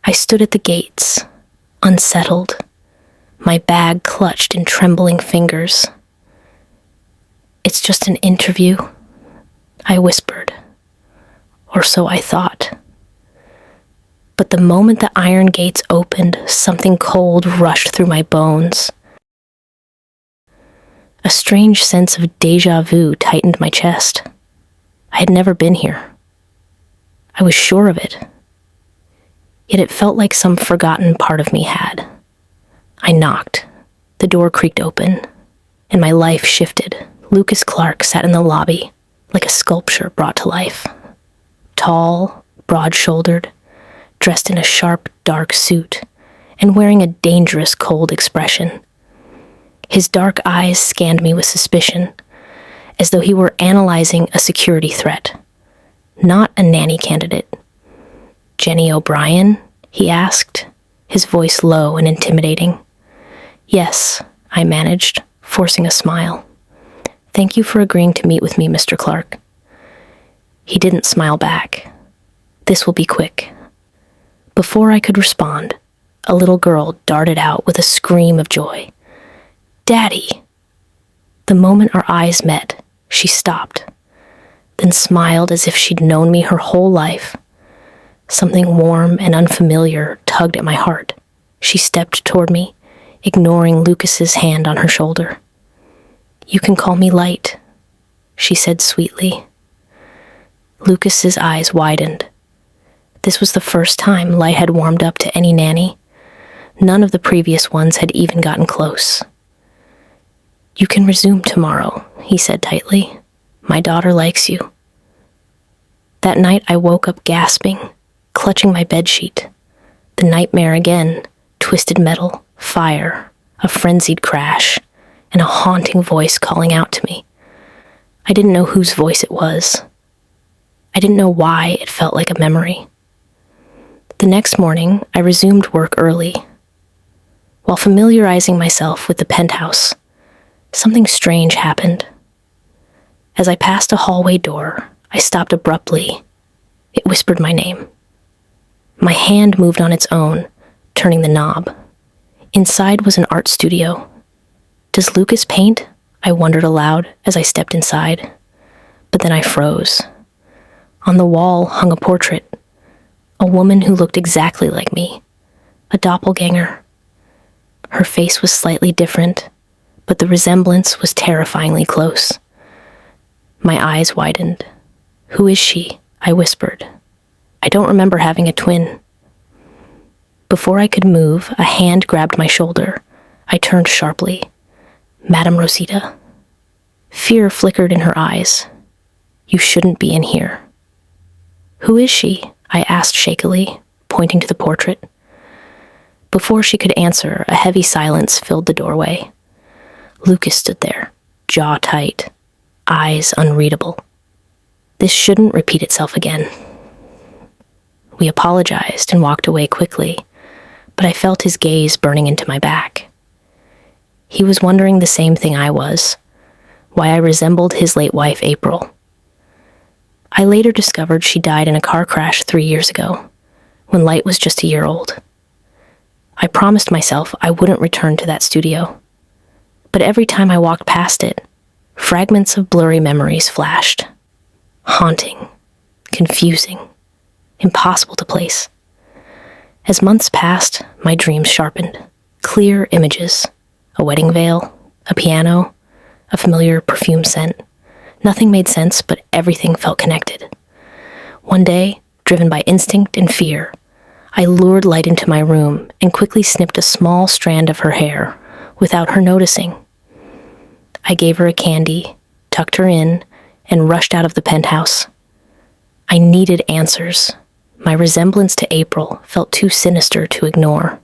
I stood at the gates, unsettled, my bag clutched in trembling fingers. "It's just an interview," I whispered, or so I thought. But the moment the iron gates opened, something cold rushed through my bones. A strange sense of déjà vu tightened my chest. I had never been here. I was sure of it. Yet it felt like some forgotten part of me had. I knocked. The door creaked open, and my life shifted. Lucas Clark sat in the lobby, like a sculpture brought to life. Tall, broad-shouldered, dressed in a sharp, dark suit, and wearing a dangerous, cold expression. His dark eyes scanned me with suspicion, as though he were analyzing a security threat, not a nanny candidate. "Jenny O'Brien?" he asked, his voice low and intimidating. "Yes," I managed, forcing a smile. "Thank you for agreeing to meet with me, Mr. Clark." He didn't smile back. "This will be quick." Before I could respond, a little girl darted out with a scream of joy. "Daddy!" The moment our eyes met, she stopped, then smiled as if she'd known me her whole life. Something warm and unfamiliar tugged at my heart. She stepped toward me, ignoring Lucas's hand on her shoulder. "You can call me Light," she said sweetly. Lucas's eyes widened. This was the first time Light had warmed up to any nanny. None of the previous ones had even gotten close. "You can resume tomorrow," he said tightly. "My daughter likes you." That night I woke up gasping, clutching my bedsheet. The nightmare again, twisted metal, fire, a frenzied crash, and a haunting voice calling out to me. I didn't know whose voice it was. I didn't know why it felt like a memory. The next morning, I resumed work early. While familiarizing myself with the penthouse, something strange happened. As I passed a hallway door, I stopped abruptly. It whispered my name. My hand moved on its own, turning the knob. Inside was an art studio. "Does Lucas paint?" I wondered aloud as I stepped inside. But then I froze. On the wall hung a portrait. A woman who looked exactly like me. A doppelganger. Her face was slightly different, but the resemblance was terrifyingly close. My eyes widened. "Who is she?" I whispered. "I don't remember having a twin." Before I could move, a hand grabbed my shoulder. I turned sharply. "Madame Rosita." Fear flickered in her eyes. "You shouldn't be in here." "Who is she?" I asked shakily, pointing to the portrait. Before she could answer, a heavy silence filled the doorway. Lucas stood there, jaw tight, eyes unreadable. This shouldn't repeat itself again. We apologized and walked away quickly, but I felt his gaze burning into my back. He was wondering the same thing I was, why I resembled his late wife, April. I later discovered she died in a car crash 3 years ago, when Light was just a year old. I promised myself I wouldn't return to that studio, but every time I walked past it, fragments of blurry memories flashed. Haunting, confusing, impossible to place. As months passed, my dreams sharpened. Clear images, a wedding veil, a piano, a familiar perfume scent. Nothing made sense, but everything felt connected. One day, driven by instinct and fear, I lured Light into my room and quickly snipped a small strand of her hair without her noticing. I gave her a candy, tucked her in, and rushed out of the penthouse. I needed answers. My resemblance to April felt too sinister to ignore.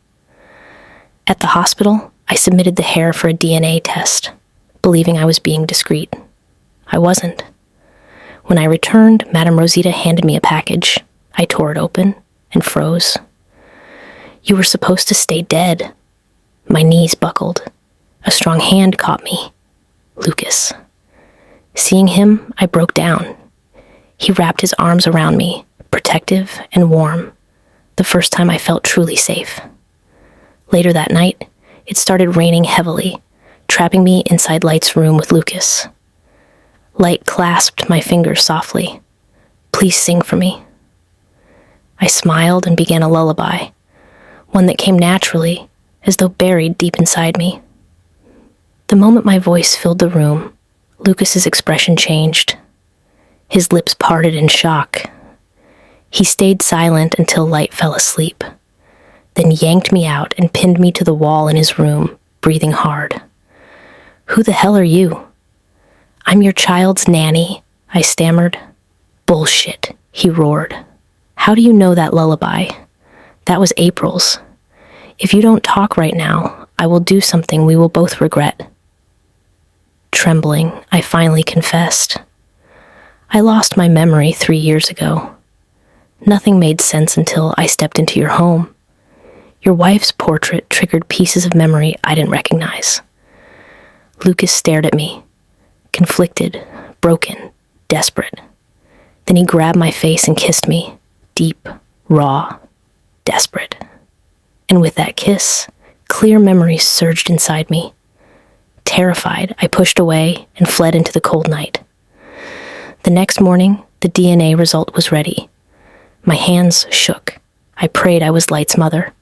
At the hospital, I submitted the hair for a DNA test, believing I was being discreet. I wasn't. When I returned, Madame Rosita handed me a package. I tore it open and froze. "You were supposed to stay dead." My knees buckled. A strong hand caught me. Lucas. Seeing him, I broke down. He wrapped his arms around me, protective and warm. the first time I felt truly safe. Later that night, it started raining heavily, trapping me inside Light's room with Lucas. Light clasped my fingers softly. "Please sing for me." I smiled and began a lullaby, one that came naturally, as though buried deep inside me. The moment my voice filled the room, Lucas's expression changed. His lips parted in shock. He stayed silent until Light fell asleep, then yanked me out and pinned me to the wall in his room, breathing hard. "Who the hell are you?" "I'm your child's nanny," I stammered. "Bullshit," he roared. "How do you know that lullaby? That was April's. If you don't talk right now, I will do something we will both regret." Trembling, I finally confessed. "I lost my memory 3 years ago. Nothing made sense until I stepped into your home. Your wife's portrait triggered pieces of memory I didn't recognize." Lucas stared at me, conflicted, broken, desperate. Then he grabbed my face and kissed me, deep, raw, desperate. And with that kiss, clear memories surged inside me. Terrified, I pushed away and fled into the cold night. The next morning, the DNA result was ready. My hands shook. I prayed I was Light's mother.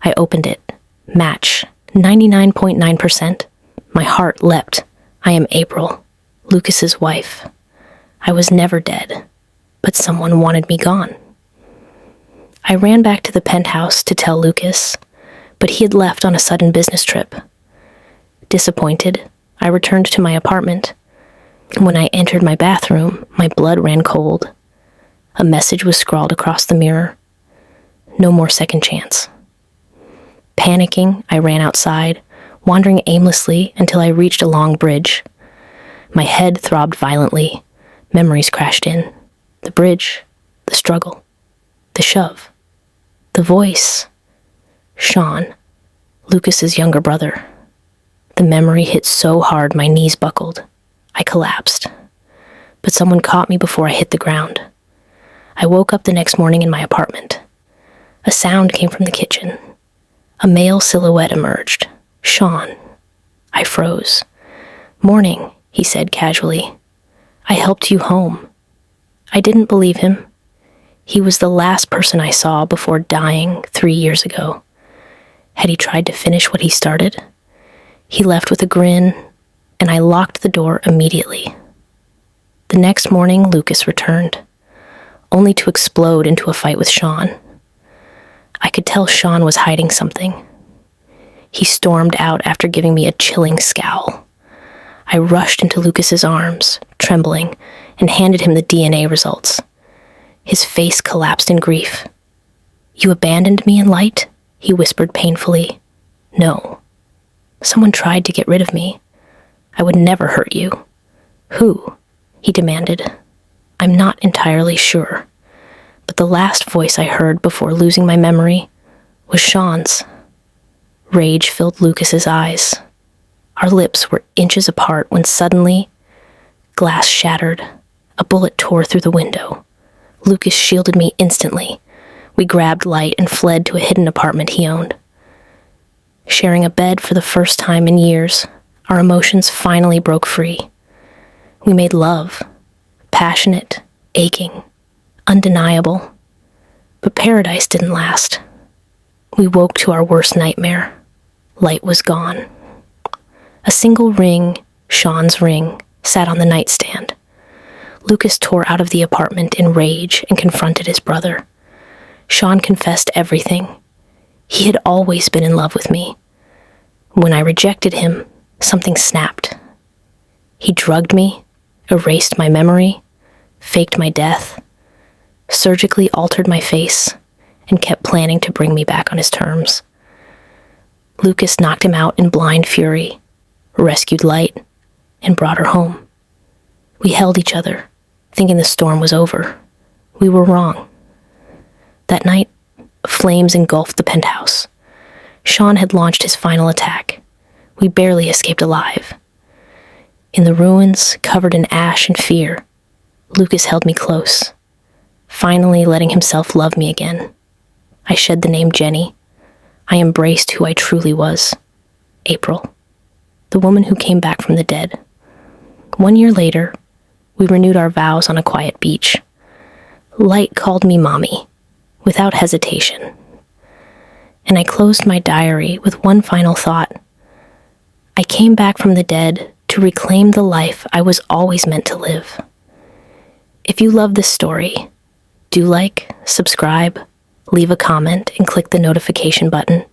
I opened it. Match, 99.9%. My heart leapt. I am April, Lucas's wife. I was never dead, but someone wanted me gone. I ran back to the penthouse to tell Lucas, but he had left on a sudden business trip. Disappointed, I returned to my apartment. When I entered my bathroom, my blood ran cold. A message was scrawled across the mirror. "No more second chance." Panicking, I ran outside, wandering aimlessly until I reached a long bridge. My head throbbed violently. Memories crashed in. The bridge, the struggle, the shove, the voice. Sean, Lucas's younger brother. The memory hit so hard my knees buckled. I collapsed. But someone caught me before I hit the ground. I woke up the next morning in my apartment. A sound came from the kitchen. A male silhouette emerged. Sean. I froze. "Morning," he said casually. "I helped you home." I didn't believe him. He was the last person I saw before dying 3 years ago. Had he tried to finish what he started? He left with a grin, and I locked the door immediately. The next morning, Lucas returned, only to explode into a fight with Sean. I could tell Sean was hiding something. He stormed out after giving me a chilling scowl. I rushed into Lucas's arms, trembling, and handed him the DNA results. His face collapsed in grief. "You abandoned me in Light?" he whispered painfully. "No. Someone tried to get rid of me. I would never hurt you." "Who?" he demanded. "I'm not entirely sure, but the last voice I heard before losing my memory was Sean's." Rage filled Lucas's eyes. Our lips were inches apart when suddenly, glass shattered. A bullet tore through the window. Lucas shielded me instantly. We grabbed Light and fled to a hidden apartment he owned. Sharing a bed for the first time in years, our emotions finally broke free. We made love, passionate, aching, undeniable. But paradise didn't last. We woke to our worst nightmare. Light was gone. A single ring, Sean's ring, sat on the nightstand. Lucas tore out of the apartment in rage and confronted his brother. Sean confessed everything. He had always been in love with me. When I rejected him, something snapped. He drugged me, erased my memory, faked my death, surgically altered my face, and kept planning to bring me back on his terms. Lucas knocked him out in blind fury, rescued Light, and brought her home. We held each other, thinking the storm was over. We were wrong. That night, flames engulfed the penthouse. Sean had launched his final attack. We barely escaped alive. In the ruins, covered in ash and fear, Lucas held me close, finally letting himself love me again. I shed the name Jenny. I embraced who I truly was. April, the woman who came back from the dead. 1 year later, we renewed our vows on a quiet beach. Light called me Mommy, without hesitation. And I closed my diary with one final thought. I came back from the dead to reclaim the life I was always meant to live. If you love this story, do like, subscribe, leave a comment, and click the notification button.